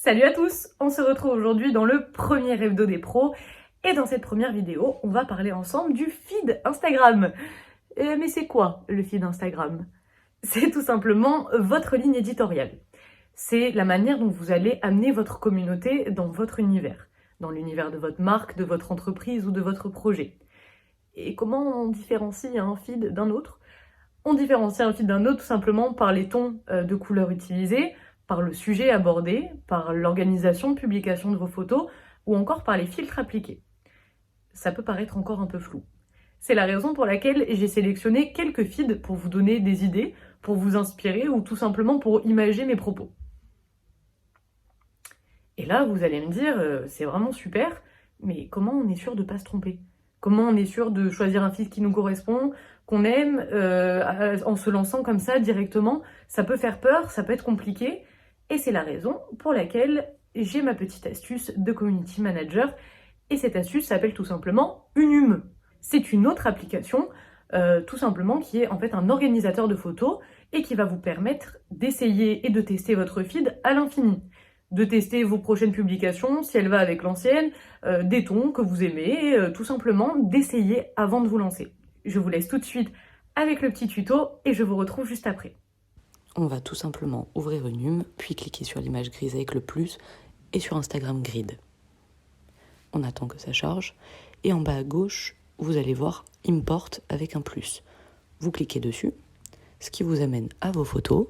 Salut à tous! On se retrouve aujourd'hui dans le premier hebdo des pros et dans cette première vidéo, on va parler ensemble du feed Instagram. Mais c'est quoi le feed Instagram? C'est tout simplement votre ligne éditoriale. C'est la manière dont vous allez amener votre communauté dans votre univers, dans l'univers de votre marque, de votre entreprise ou de votre projet. Et comment on différencie un feed d'un autre? On différencie un feed d'un autre tout simplement par les tons de couleurs utilisés, par le sujet abordé, par l'organisation de publication de vos photos ou encore par les filtres appliqués. Ça peut paraître encore un peu flou. C'est la raison pour laquelle j'ai sélectionné quelques feeds pour vous donner des idées, pour vous inspirer ou tout simplement pour imager mes propos. Et là, vous allez me dire, c'est vraiment super, mais comment on est sûr de ne pas se tromper? Comment on est sûr de choisir un feed qui nous correspond, qu'on aime, en se lançant comme ça directement? Ça peut faire peur, ça peut être compliqué, et c'est la raison pour laquelle j'ai ma petite astuce de community manager, et cette astuce s'appelle tout simplement Unum. C'est une autre application, tout simplement, qui est en fait un organisateur de photos, et qui va vous permettre d'essayer et de tester votre feed à l'infini. De tester vos prochaines publications, si elle va avec l'ancienne, des tons que vous aimez, tout simplement d'essayer avant de vous lancer. Je vous laisse tout de suite avec le petit tuto et je vous retrouve juste après. On va tout simplement ouvrir Unum, puis cliquer sur l'image grise avec le plus et sur Instagram Grid. On attend que ça charge et en bas à gauche, vous allez voir Import avec un plus. Vous cliquez dessus, ce qui vous amène à vos photos.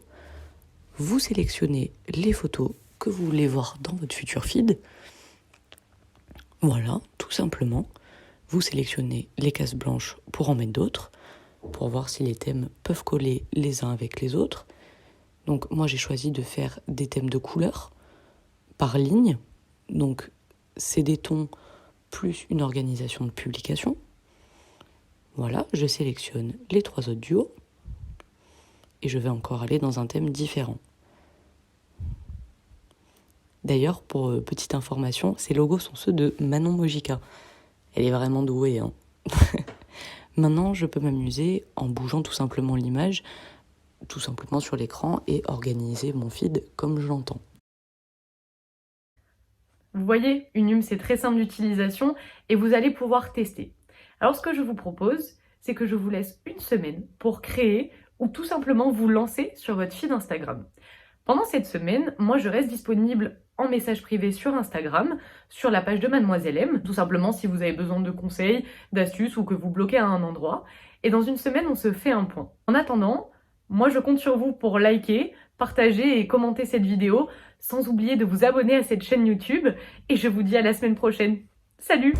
Vous sélectionnez les photos que vous voulez voir dans votre futur feed. Voilà, tout simplement. Vous sélectionnez les cases blanches pour en mettre d'autres, pour voir si les thèmes peuvent coller les uns avec les autres. Donc moi j'ai choisi de faire des thèmes de couleurs par ligne. Donc c'est des tons plus une organisation de publication. Voilà, je sélectionne les 3 autres duos et je vais encore aller dans un thème différent. D'ailleurs, pour petite information, ces logos sont ceux de Manon Mojica. Elle est vraiment douée, hein. Maintenant, je peux m'amuser en bougeant tout simplement l'image, tout simplement sur l'écran et organiser mon feed comme je l'entends. Vous voyez, Unum c'est très simple d'utilisation et vous allez pouvoir tester. Alors ce que je vous propose, c'est que je vous laisse une semaine pour créer ou tout simplement vous lancer sur votre feed Instagram. Pendant cette semaine, moi je reste disponible en message privé sur Instagram, sur la page de Mademoiselle M, tout simplement si vous avez besoin de conseils, d'astuces ou que vous bloquez à un endroit. Et dans une semaine, on se fait un point. En attendant, moi je compte sur vous pour liker, partager et commenter cette vidéo, sans oublier de vous abonner à cette chaîne YouTube. Et je vous dis à la semaine prochaine. Salut!